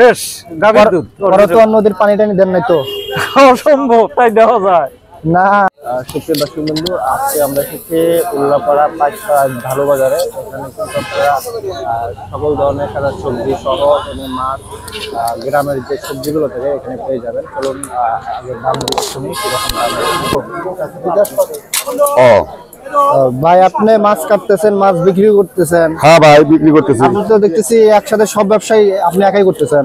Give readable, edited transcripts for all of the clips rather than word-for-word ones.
শেষ গাভীর দুধ। করতোয়া নদীর পানি টানি দেন নাই তো? অসম্ভব, তাই দেওয়া যায় না। সুপ্রিয় দর্শক বন্ধু, আজকে আমরা এসেছি উল্লাপাড়া পাঁচপাড়া ঢালু বাজারে। এখানে কিন্তু আপনারা সকল ধরনের সাদা সবজি সহ এবং মাছ গ্রামের যে সবজিগুলো থেকে এখানে পেয়ে যাবেন। চলুন আগে দামগুলো শুনি কিরকম দাম। ভাই আপনি মাছ কাটতেছেন, মাছ বিক্রি করতেছেন? হ্যাঁ ভাই, বিক্রি করতেছি। আমি তো দেখতেছি একসাথে সব ব্যবসায়ী আপনি একাই করতেছেন।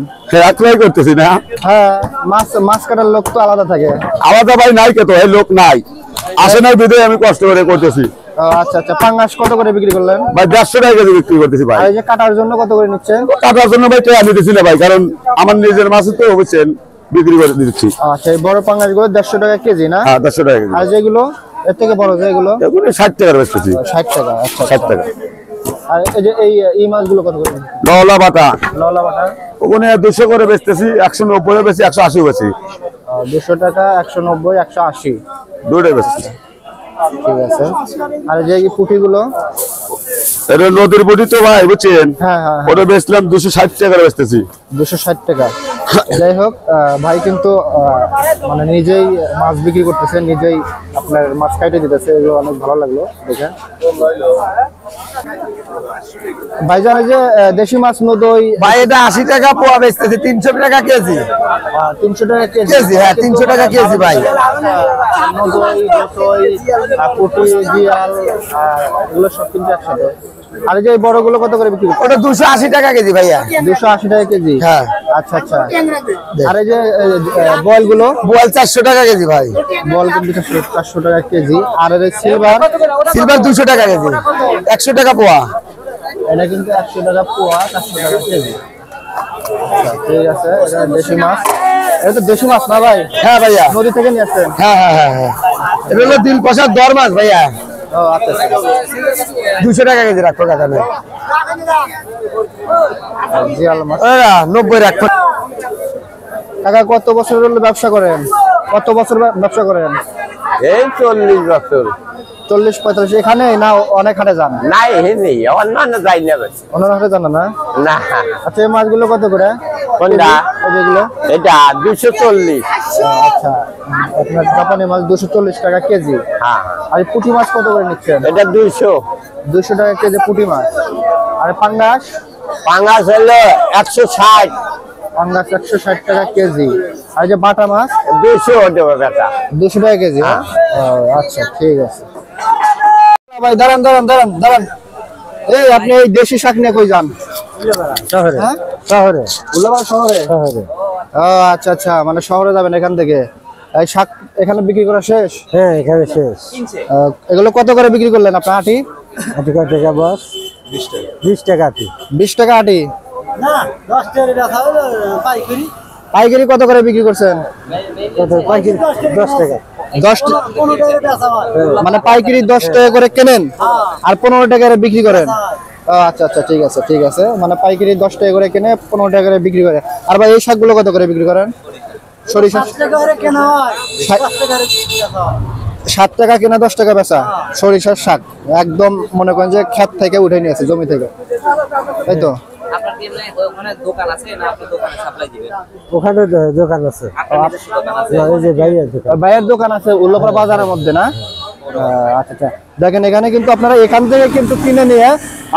একলাই করতেছি না। হ্যাঁ, মাছ কাটার লোক তো আলাদা থাকে। আলাদা ভাই নাই, কে তো এই লোক নাই, আসে নাই বিদে আমি কষ্ট করে করতেছি। আচ্ছা আচ্ছা, পাঙ্গাস কত করে বিক্রি করলেন ভাই? 150 টাকা কেজি বিক্রি করতেছি ভাই। আর এই যে কাটার জন্য কত করে নিচ্ছেন? কাটার জন্য ভাই টাকা নিতেছি না ভাই, কারণ আমার নিজের মাছ তো বুঝছেন বিক্রি করে দিচ্ছি। আচ্ছা, এই বড় পাঙ্গাস গুলো 150 টাকা কেজি না? হ্যাঁ, 150 টাকা কেজি। আর যেগুলো এর থেকে বড় যেগুলো? এগুলো 60 টাকা বেচতেছি। 60 টাকা। আচ্ছা, 60 টাকা। আর এই যে এই মাছগুলো কত করে? লওলা বাটা, লওলা বাটা ওখানে 200 করে বেচতেছি, 190 বেচি, 180 বেচি। 200 টাকা, 190, 180 দুটোই বেচতেছি। ঠিক আছে। আর যে এই পুঁটিগুলো? এটা নদীর পুঁটি তো ভাই বুঝছেন। হ্যাঁ হ্যাঁ, ওটা বেচলাম 260 টাকা বেচতেছি। 260 টাকা। যাই হোক, ভাই কিন্তু মানে নিজেই মাছ বিক্রি করতেছে, নিজেই আপনার মাছ কাটে দিতেছে, এগুলো অনেক ভালো লাগলো দেখে। ভাই জানে যে দেশি মাছ নদই ভাই, এটা 80 টাকা পোয়া বেচতেছি, 300 টাকা কেজি। 300 টাকা কেজি? হ্যাঁ, 300 টাকা কেজি ভাই। নদই, গতই, পুঁটি, জিয়াল এগুলো সব কিন্তু একসাথে। আর যে বড়গুলো কত করে বিক্রি? ওটা 280 টাকা কেজি ভাইয়া। 280 টাকা কেজি? হ্যাঁ। আচ্ছা আচ্ছা। আর এই যে বয়েল গুলো? বল 400 টাকা কেজি ভাই। বল কিন্তু 400 টাকা কেজি। আর এই সিলভার? সিলভার 200 টাকা কেজি, 100 টাকা পোয়া। এটা কিন্তু 100 টাকা পোয়া, 400 টাকা কেজি। আচ্ছা, ঠিক আছে। এটা দেশি মাছ। এটা তো দেশি মাছ না ভাই? হ্যাঁ ভাইয়া, নদী থেকে নিয়ে আসছেন? হ্যাঁ হ্যাঁ হ্যাঁ হ্যাঁ, এটা হলো দিল পয়সার দর মাছ ভাইয়া। ও আচ্ছা আচ্ছা। 200 টাকা কেজি রাখো কাকা নেই। জিয়াল মাছ 90 রাখো। কাকা কত বছর হলো ব্যবসা করেন? কত বছর ব্যবসা করেন? এই 40 বছর। 40-45? এখানে না অনেক হাটে যান? নাই হে নেই, অন্যান্য যাই না অন্য হাটে যান না? না। আচ্ছা, এই মাছগুলো কত করে? কোনটা? যেগুলো এটা 240। আচ্ছা, আপনার জাপানি মাছ 240 টাকা কেজি। হ্যাঁ। আর পুঁটি মাছ কত করে নিচ্ছেন? এটা 200। 200 টাকা কেজি পুঁটি মাছ। আর পাঙ্গাস? পাঙ্গাস হলো 160। পাঙ্গাস 160 টাকা কেজি। আর যে বাটা মাছ? 200 দেবো বেটা। 200 টাকা কেজি। আচ্ছা, ঠিক আছে ভাই। দাঁড়ান দাঁড়ান দাঁড়ান দাঁড়ান। এই আপনি এই দেশি শাক নিয়ে কই যান? শহরে। হ্যাঁ, শহরে। উল্লাপাড়া শহরে? শহরে। ও আচ্ছা আচ্ছা, মানে শহরে যাবেন এখান থেকে। এই শাক এখানে বিক্রি করা শেষ? হ্যাঁ, এখানে শেষ। এগুলো কত করে বিক্রি করলেন আপনার? আটি? আটি কত টাকা বস? 20 টাকা আটি। 20 টাকা আটি? না, 10 টাকা পাইকারি। পাইকারি কত করে বিক্রি করছেন? কত পাইকারি? 10 টাকা। 10 মানে পাইকারি 10 টাকা করে কেনেন আর 15 টাকা করে বিক্রি করেন? আচ্ছা আচ্ছা, ঠিক আছে ঠিক আছে। মানে পাইকারি 10 টাকা করে কেনে, 15 টাকা করে বিক্রি করে। আর ভাই এই শাকগুলো কত করে বিক্রি করেন? সরিষা 7 টাকা কেনা, 10 টাকা বেচা। সরিষার শাক একদম মনে করেন যে ক্ষেত থেকে উঠে নিয়েছে, জমি থেকে, তাই তো? ওখানে দোকান আছে না, আপনি দোকানে সাপ্লাই দিবেন? ওখানে দোকান আছে। এই যে ভাইয়ের দোকান আছে উল্লাপাড়া বাজারের মধ্যে না? আচ্ছা আচ্ছা। দেখেন এখানে কিন্তু আপনারা এখান থেকে কিন্তু কিনে নিয়ে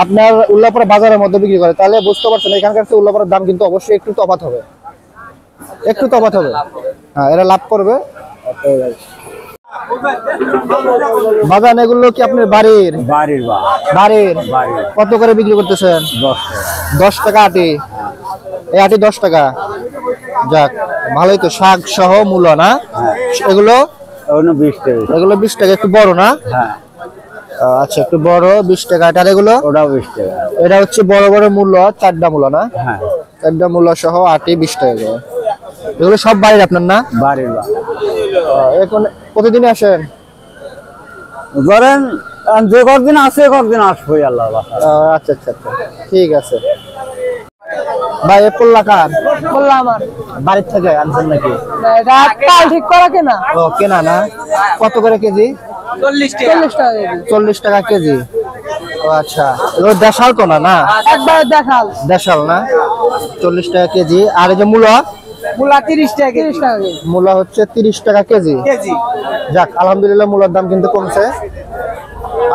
আপনার উল্লাপাড়া বাজারের মধ্যে বিক্রি করে, তাহলে বুঝতে পারছেন এখানকার চেয়ে উল্লাপাড়ার দাম কিন্তু অবশ্যই একটু তফাৎ হবে, একটু তফাৎ হবে। হ্যাঁ, এরা লাভ করবে। বাজান এগুলো কি আপনার বাড়ির? বাড়ির। কত করে বিক্রি করতেছেন? 10 টাকা আটি। এই আটি 10 টাকা। যাক, ভালোই তো। শাক সহ মূলো না এগুলো? 20 টাকা। এগুলো 20 টাকা, একটু বড় না? হ্যাঁ। আচ্ছা, একটু বড় 20 টাকা। আর এগুলো? ওটাও 20 টাকা। এটা হচ্ছে বড় বড় মূল্য, 4টা মূল্য না? হ্যাঁ, 4টা মূল্য সহ আটি 20 টাকা করে। এগুলো সব বাড়ির আপনার না? বাড়ির। এখন প্রতিদিন আসেন? ধরেন যে কদিন আছে কদিন আসবো আল্লাহ। আচ্ছা আচ্ছা আচ্ছা, ঠিক আছে ভাই। এ পোল্লা কার? বললাম আমার বাড়ির থেকে আনছেন নাকি? এটা কাল ঠিক করা কেনা। ও, কেনা না? কত করে কেজি? 40 টাকা। 40 টাকা কেজি। 40 টাকা কেজি। ও আচ্ছা, এগুলো দেশাল তো না? একবার দেখাল। দেশাল না? 40 টাকা কেজি। আর এই যে মূলা? মূলা 30 টাকা। 30 টাকা কেজি। মূলা হচ্ছে 30 টাকা কেজি। যাক, আলহামদুলিল্লাহ মূলার দাম কিন্তু কমছে।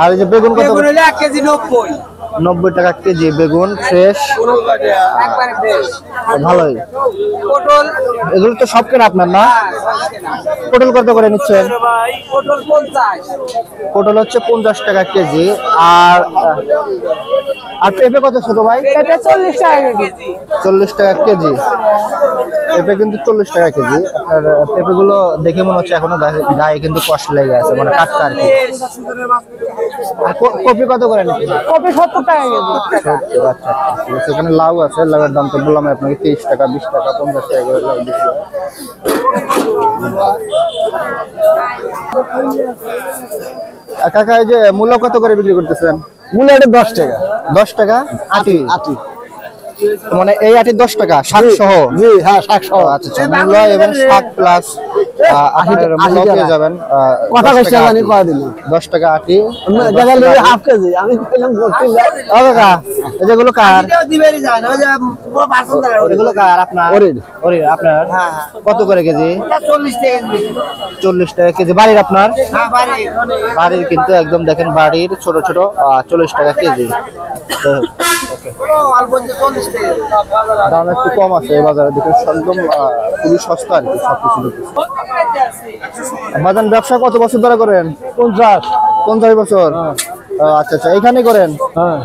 আর এই যে বেগুন কত? 1 কেজি 90। 90 টাকা কেজি বেগুন, ফ্রেশ, একবারে ফ্রেশ। ভালোই। পটল এগুলো তো সব কেনা আপনার না? পটল কত করে নিচ্ছেন? পটল 50। পটল হচ্ছে 50 টাকা কেজি। আর পেঁপে কত ছোট ভাই? এটা 40 টাকা কেজি। 40 টাকা কেজি। পেঁপে কিন্তু 40 টাকা কেজি। আর পেঁপে গুলো দেখে মনে হচ্ছে এখনো গায়ে কিন্তু কষ্ট লেগে আছে, মানে টাটকা আর কি। আর কপি কত করে নিচ্ছেন? কপি 70 টাকা কেজি। আচ্ছা, ঠিক আছে। এখানে লাউ আছে, লাউয়ের দাম তো বললাম আপনাকে 30 টাকা, 20 টাকা, 50 টাকা করে লাউ দিচ্ছি। কাকা, এই যে মূলা কত করে বিক্রি করতেছেন? মূলা এটা 10 টাকা। 10 টাকা আটি? মানে এই আটি 10 টাকা শাক সহ? জি হ্যাঁ, শাক সহ। আচ্ছা, মূলা এবং শাক প্লাস মূলা পেয়ে যাবেন। কথা 10 কইছে টাকা জানি আটি। কয় দিল। 10 টাকা আটি। জায়গা লই হাফ কেজি। আমি কইলাম করতে যাই। ও কাকা, এই যেগুলো কার? দিবেরই যায় না, ওই যে পুরো 500 টাকা। এগুলো কার আপনার? ওরের। ওরে আপনার? কত করে কেজি? 40 টাকা কেজি। 40 টাকা কেজি। বাড়ির আপনার? হ্যাঁ, বাড়ি। বাড়ির কিন্তু একদম দেখেন বাড়ির ছোট ছোট 40 টাকা কেজি। তো অল্প যে 40 টাকা। দাম একটু কম আছে এই বাজারে, দেখে একদম খুবই সস্তা আর কি সবকিছু দেখতেছি। বাজান ব্যবসা কত বছর ধরে করেন? 50 বছর। আচ্ছা আচ্ছা, এখানে করেন? হ্যাঁ।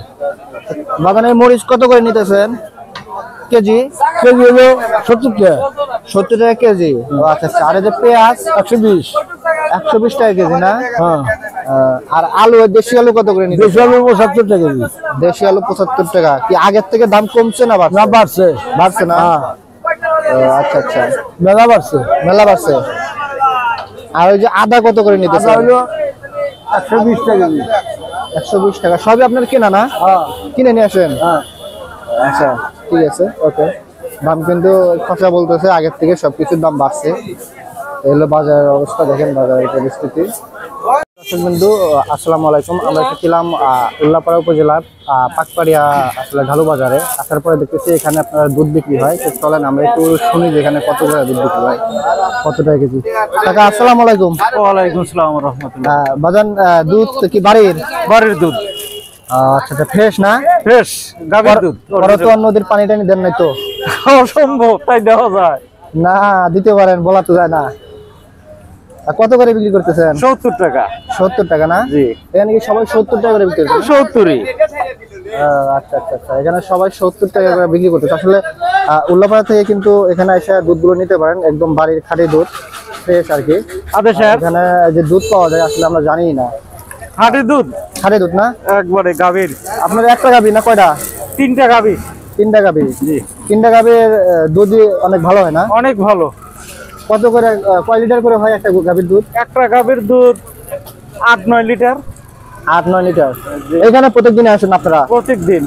বাগানের মরিচ কত করে নিতেছেন কেজি? কেজি হলো 70 টাকা। 70 টাকা কেজি। আচ্ছা আচ্ছা। আর এই যে পেঁয়াজ? 120। 120 টাকা কেজি না? হ্যাঁ। আর আলু, দেশি আলু কত করে নিতেছেন? দেশি আলু 75 টাকা কেজি। দেশি আলু 75 টাকা। কি আগের থেকে দাম কমছে না বাড়ছে? না, বাড়ছে। বাড়ছে না? হ্যাঁ। আচ্ছা আচ্ছা, মেলা বাড়ছে। মেলা বাড়ছে। আর ওই যে আদা কত করে আদা নিতেছেন? হলো 120 টাকা কেজি। 120 টাকা। সবই আপনার কেনা না? হ্যাঁ। কিনে নিয়ে আসেন? হ্যাঁ। আচ্ছা, ঠিক আছে, ওকে। দাম কিন্তু খসা বলতেছে আগের থেকে সবকিছুর দাম বাড়ছে। এই হলো বাজারের অবস্থা, দেখেন বাজারের পরিস্থিতি। দর্শক বিন্দু, আসসালামু আলাইকুম। আমরা এসেছিলাম উল্লাপাড়া উপজেলার পাকপাড়িয়া আসলে ঢালু বাজারে। আসার পরে দেখতেছি এখানে আপনার দুধ বিক্রি হয়। তো চলেন আমরা একটু শুনি যে এখানে কত করে দুধ বিক্রি হয়, কত টাকা কেজি। কাকা আসসালামু আলাইকুম। ওয়ালাইকুম আসসালাম ওয়া রাহমাতুল্লাহ। বাজান, দুধ কি বাড়ির? বাড়ির দুধ। আচ্ছা আচ্ছা, ফ্রেশ না? ফ্রেশ গাভীর দুধ। তো নদীর পানি টানি দেন নাই তো? অসম্ভব, তাই দেওয়া যায় না, দিতে পারেন, বলা তো যায় না। কত করে বিক্রি করতেছেন? 70 টাকা। 70 টাকা না? জি। এখানে কি সবাই 70 টাকা করে বিক্রি করতেছে? 70ই। আচ্ছা আচ্ছা আচ্ছা, এখানে সবাই 70 টাকা করে বিক্রি করতেছে। আসলে উল্লাপাড়া থেকে কিন্তু এখানে এসে দুধগুলো নিতে পারেন, একদম বাড়ির খাঁটি দুধ, ফ্রেশ আর কি। এখানে যে দুধ পাওয়া যায় আসলে আমরা জানি না। খাঁটি দুধ, খাঁটি দুধ না? একবারে গাভীর। আপনার একটা গাভী না কয়টা? 3টা গাভী। 3টা গাভী। জি। 3টা গাভীর দুধই অনেক ভালো হয় না? অনেক ভালো। কত করে, কয় লিটার করে হয় একটা গাভীর দুধ? একটা গাভীর দুধ 8-9 লিটার। 8-9 লিটার। এখানে প্রত্যেকদিন আসেন আপনারা? প্রত্যেকদিন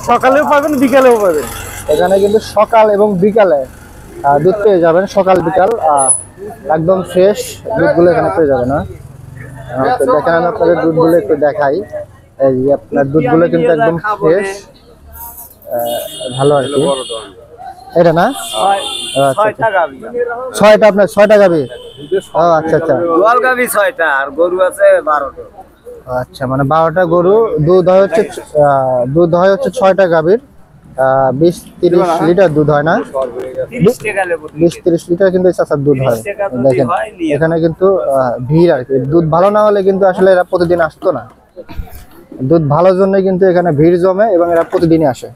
সকালেও পাবেন, বিকালেও পাবেন। এখানে কিন্তু সকাল এবং বিকালে দুধ পেয়ে যাবেন, সকাল বিকাল একদম ফ্রেশ দুধগুলো এখানে পেয়ে যাবেন। তো দেখেন, আমি আপনাদের দুধগুলো একটু দেখাই। এই যে আপনার দুধগুলো কিন্তু একদম ফ্রেশ, ভালো আর কি। এটা না? ছয়টা আপনার? 6টা গাভী। ও আচ্ছা আচ্ছা। গোয়াল গাভী 6টা আর গরু আছে 12টা। আচ্ছা, মানে 12টা গরু। দুধ হয় হচ্ছে 6টা গাভীর। 20-30 লিটার দুধ হয় না? 20-30 লিটার কিন্তু চাচার দুধ হয়। দেখেন এখানে কিন্তু ভিড় আর কি। দুধ ভালো না হলে কিন্তু আসলে এরা প্রতিদিন আসতো না। দুধ ভালোর জন্য কিন্তু এখানে ভিড় জমে এবং এরা প্রতিদিনই আসে।